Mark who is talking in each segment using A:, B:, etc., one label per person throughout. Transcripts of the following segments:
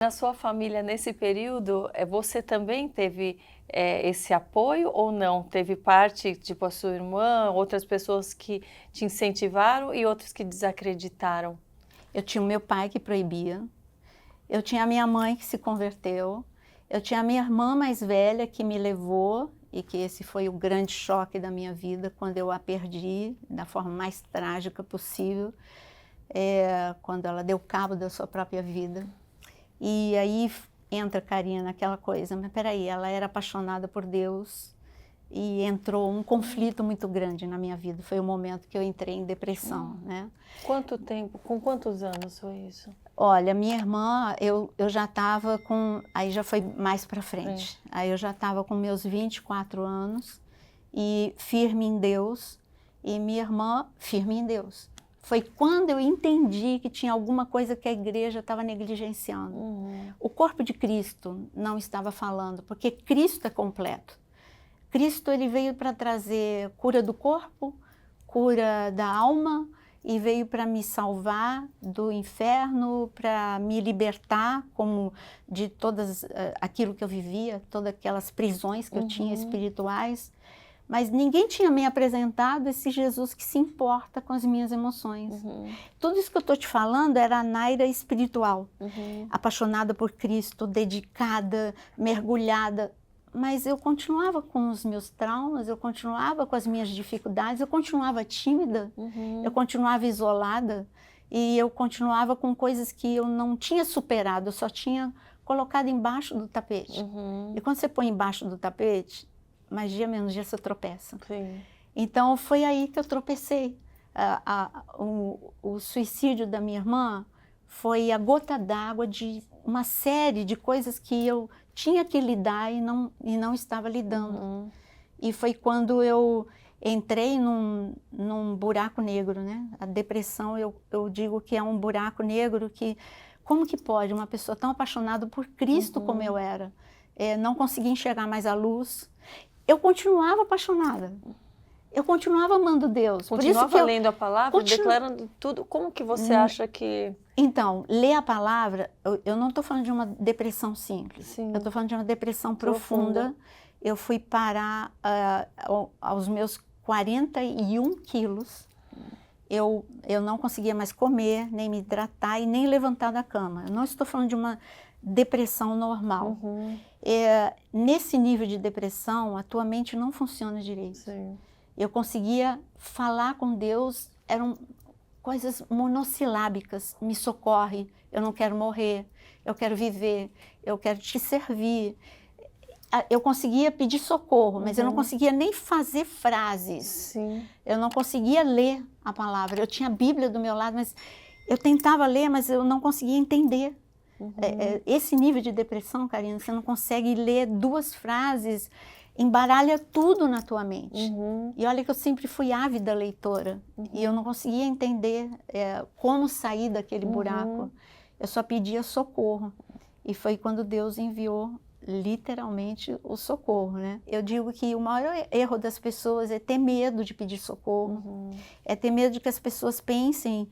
A: Na sua família, nesse período, você também teve esse apoio ou não? Teve parte, tipo a sua irmã, outras pessoas que te incentivaram e outros que desacreditaram?
B: Eu tinha o meu pai que proibia, eu tinha a minha mãe que se converteu, eu tinha a minha irmã mais velha que me levou, e que esse foi o grande choque da minha vida, quando eu a perdi da forma mais trágica possível, quando ela deu cabo da sua própria vida. E aí entra, Karina, naquela coisa, mas peraí, ela era apaixonada por Deus e entrou um conflito muito grande na minha vida. Foi o momento que eu entrei em depressão, né?
A: Quanto tempo, com quantos anos foi isso?
B: Olha, minha irmã, eu já estava com, aí já foi mais para frente, aí eu já estava com meus 24 anos e firme em Deus, e minha irmã firme em Deus. Foi quando eu entendi que tinha alguma coisa que a igreja estava negligenciando. O corpo de Cristo não estava falando, porque Cristo é completo. Cristo, ele veio para trazer cura do corpo, cura da alma, e veio para me salvar do inferno, para me libertar como de todas aquilo que eu vivia, todas aquelas prisões que eu tinha espirituais. Mas ninguém tinha me apresentado esse Jesus que se importa com as minhas emoções. Tudo isso que eu estou te falando era a Naira espiritual, apaixonada por Cristo, dedicada, mergulhada. Mas eu continuava com os meus traumas, eu continuava com as minhas dificuldades, eu continuava tímida, eu continuava isolada e eu continuava com coisas que eu não tinha superado, eu só tinha colocado embaixo do tapete. E quando você põe embaixo do tapete, mais dia menos dia você tropeça.
A: Sim.
B: Então foi aí que eu tropecei. O suicídio da minha irmã foi a gota d'água de uma série de coisas que eu tinha que lidar e não estava lidando. E foi quando eu entrei num buraco negro, né? A depressão, eu digo que é um buraco negro que, como que pode uma pessoa tão apaixonada por Cristo como eu era, não conseguir enxergar mais a luz? Eu continuava apaixonada. Eu continuava amando Deus.
A: Continuava lendo a palavra, declarando tudo. Como que você acha que...
B: Então, ler a palavra, eu não estou falando de uma depressão simples.
A: Sim.
B: Eu estou falando de uma depressão profunda. Eu fui parar aos meus 41 quilos. Eu não conseguia mais comer, nem me hidratar e nem levantar da cama. Eu não estou falando de uma depressão normal. Nesse nível de depressão, a tua mente não funciona direito.
A: Sim.
B: Eu conseguia falar com Deus, eram coisas monossilábicas. Me socorre, eu não quero morrer, eu quero viver, eu quero te servir. Eu conseguia pedir socorro, mas eu não conseguia nem fazer frases.
A: Sim.
B: Eu não conseguia ler a palavra. Eu tinha a Bíblia do meu lado, mas eu tentava ler, mas eu não conseguia entender. Esse nível de depressão, Karina, você não consegue ler duas frases, embaralha tudo na tua mente. E olha que eu sempre fui ávida leitora, e eu não conseguia entender como sair daquele buraco. Eu só pedia socorro, e foi quando Deus enviou literalmente o socorro, né? Eu digo que o maior erro das pessoas é ter medo de pedir socorro, é ter medo de que as pessoas pensem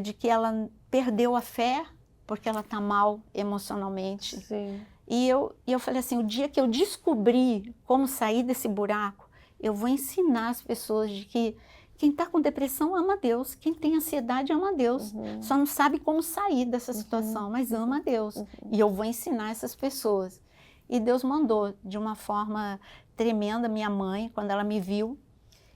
B: de que ela perdeu a fé porque ela está mal emocionalmente.
A: Sim.
B: E eu falei assim, o dia que eu descobrir como sair desse buraco, eu vou ensinar as pessoas de que quem está com depressão ama a Deus, quem tem ansiedade ama a Deus, só não sabe como sair dessa situação, mas ama a Deus. E eu vou ensinar essas pessoas. E Deus mandou de uma forma tremenda. Minha mãe, quando ela me viu,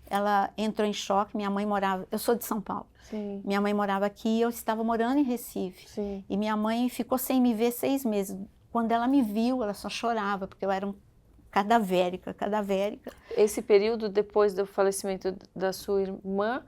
B: ela entrou em choque. Minha mãe morava, eu sou de São Paulo.
A: Sim.
B: Minha mãe morava aqui, eu estava morando em Recife.
A: Sim.
B: E minha mãe ficou sem me ver 6 meses. Quando ela me viu, ela só chorava, porque eu era cadavérica.
A: Esse período depois do falecimento da sua irmã,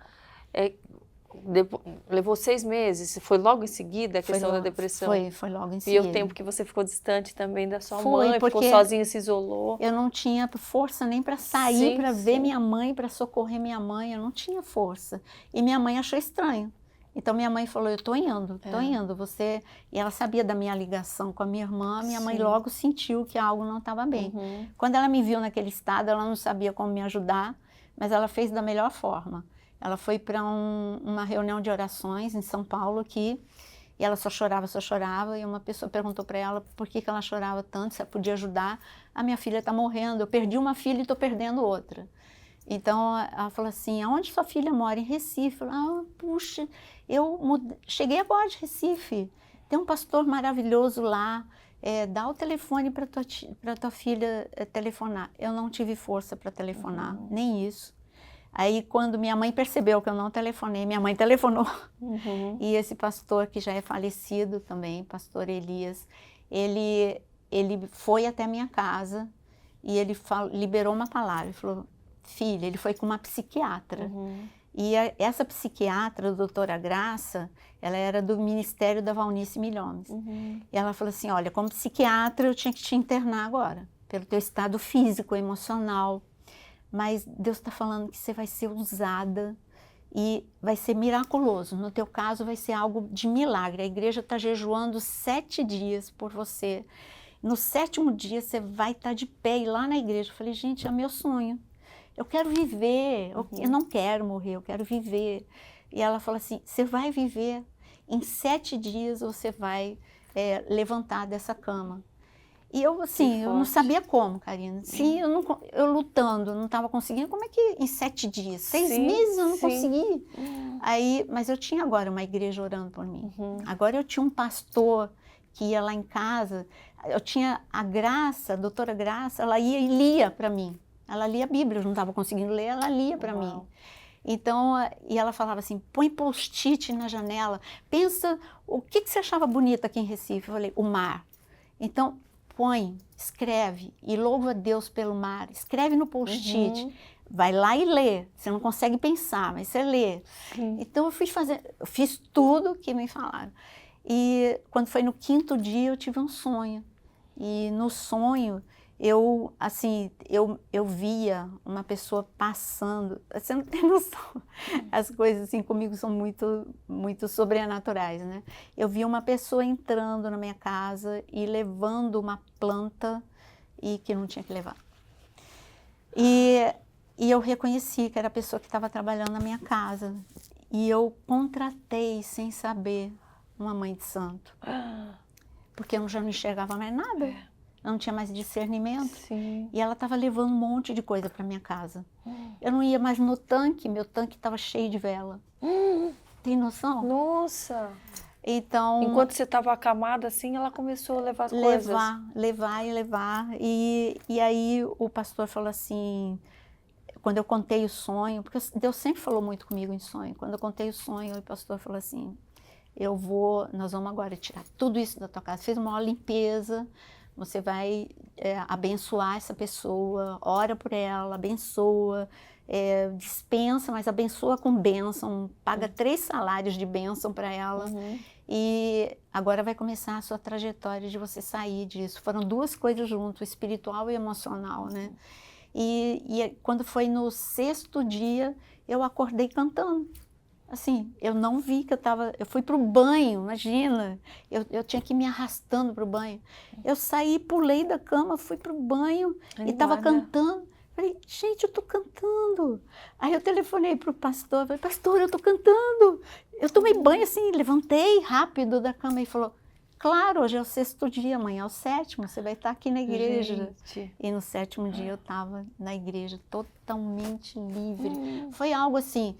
A: levou 6 meses? Foi logo em seguida a questão da depressão?
B: Foi logo em
A: E
B: seguida.
A: o tempo que você ficou distante também da sua
B: Foi,
A: mãe, ficou
B: porque
A: sozinha, se isolou?
B: Eu não tinha força nem para sair, para ver minha mãe, para socorrer minha mãe, eu não tinha força. E minha mãe achou estranho. Então minha mãe falou, eu estou indo, você... E ela sabia da minha ligação com a minha irmã, minha mãe logo sentiu que algo não estava bem. Quando ela me viu naquele estado, ela não sabia como me ajudar, mas ela fez da melhor forma. Ela foi para uma reunião de orações em São Paulo aqui, E ela só chorava, e uma pessoa perguntou para ela por que ela chorava tanto, se ela podia ajudar. A minha filha está morrendo, eu perdi uma filha e estou perdendo outra. Então, ela falou assim, aonde sua filha mora? Em Recife. Eu falei, puxa, cheguei agora de Recife, tem um pastor maravilhoso lá, dá o telefone para tua filha telefonar. Eu não tive força para telefonar, nem isso. Aí, quando minha mãe percebeu que eu não telefonei, minha mãe telefonou. E esse pastor, que já é falecido também, pastor Elias, ele foi até minha casa e ele liberou uma palavra. Ele falou, filha, ele foi com uma psiquiatra. E essa psiquiatra, a doutora Graça, ela era do Ministério da Valnice Milhomes. E ela falou assim, olha, como psiquiatra eu tinha que te internar agora, pelo teu estado físico, emocional. Mas Deus está falando que você vai ser usada e vai ser miraculoso. No teu caso vai ser algo de milagre. A igreja está jejuando 7 dias por você. No 7º dia você vai estar de pé e lá na igreja. Eu falei, gente, é meu sonho. Eu quero viver, eu não quero morrer, eu quero viver. E ela falou assim, você vai viver, em 7 dias você vai levantar dessa cama. E eu, assim, eu não sabia como, Karina. Sim, eu lutando, não estava conseguindo. Como é que em 7 dias? 6 meses eu não consegui? Aí, mas eu tinha agora uma igreja orando por mim. Agora eu tinha um pastor que ia lá em casa. Eu tinha a Graça, a doutora Graça, ela ia e lia para mim. Ela lia a Bíblia, eu não estava conseguindo ler, ela lia para mim. Então, e ela falava assim, põe post-it na janela, pensa, o que você achava bonito aqui em Recife? Eu falei, o mar. Então, põe, escreve e louva a Deus pelo mar, escreve no post-it, vai lá e lê, você não consegue pensar, mas você lê. Então eu fiz tudo que me falaram. E quando foi no 5º dia eu tive um sonho, e no sonho eu via uma pessoa passando, você não tem noção, as coisas assim comigo são muito sobrenaturais, né? Eu via uma pessoa entrando na minha casa e levando uma planta e que não tinha que levar. E eu reconheci que era a pessoa que estava trabalhando na minha casa. E eu contratei, sem saber, uma mãe de santo. Porque eu já não enxergava mais nada. Eu não tinha mais discernimento. E ela estava levando um monte de coisa para minha casa. Eu não ia mais no tanque, meu tanque estava cheio de vela. Tem noção?
A: Nossa!
B: Então,
A: enquanto você estava acamada assim, ela começou a levar as coisas.
B: Levar. E aí o pastor falou assim, quando eu contei o sonho, porque Deus sempre falou muito comigo em sonho. Quando eu contei o sonho, o pastor falou assim, nós vamos agora tirar tudo isso da tua casa. Fez uma limpeza, você vai abençoar essa pessoa, ora por ela, abençoa, dispensa, mas abençoa com bênção, paga 3 salários de bênção para ela. E agora vai começar a sua trajetória de você sair disso. Foram 2 coisas juntas, espiritual e emocional, né? E quando foi no 6º dia, eu acordei cantando. Assim, eu não vi que eu fui para o banho, imagina, eu tinha que ir me arrastando para o banho. Eu saí, pulei da cama, fui para o banho e estava cantando. Falei, gente, eu estou cantando. Aí eu telefonei para o pastor, falei, pastor, eu estou cantando. Eu tomei banho assim, levantei rápido da cama e falou, claro, hoje é o 6º dia, amanhã é o 7º, você vai estar aqui na igreja. Gente. E no 7º dia eu estava na igreja totalmente livre. Foi algo assim,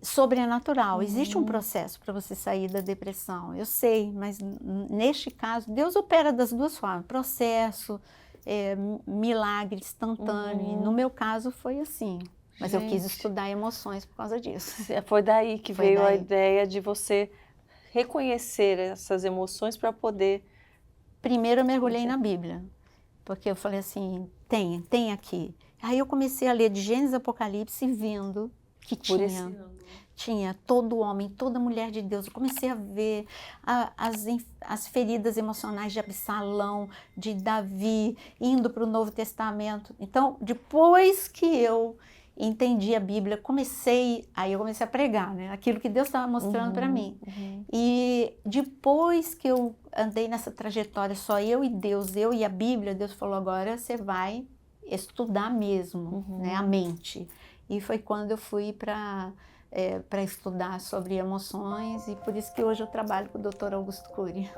B: sobrenatural. Existe um processo para você sair da depressão, eu sei, mas neste caso, Deus opera das 2 formas, processo, milagre instantâneo, e no meu caso foi assim, mas eu quis estudar emoções por causa disso.
A: Foi daí que veio a ideia de você reconhecer essas emoções para poder...
B: Primeiro eu mergulhei na Bíblia, porque eu falei assim, tem aqui. Aí eu comecei a ler de Gênesis Apocalipse vendo que tinha todo homem, toda mulher de Deus. Eu comecei a ver as feridas emocionais de Absalão, de Davi, indo para o Novo Testamento. Então, depois que eu entendi a Bíblia, aí eu comecei a pregar, né? Aquilo que Deus estava mostrando para mim. E depois que eu andei nessa trajetória, só eu e Deus, eu e a Bíblia, Deus falou, agora você vai estudar mesmo, né? A mente. E foi quando eu fui para para estudar sobre emoções, e por isso que hoje eu trabalho com o Dr. Augusto Cury.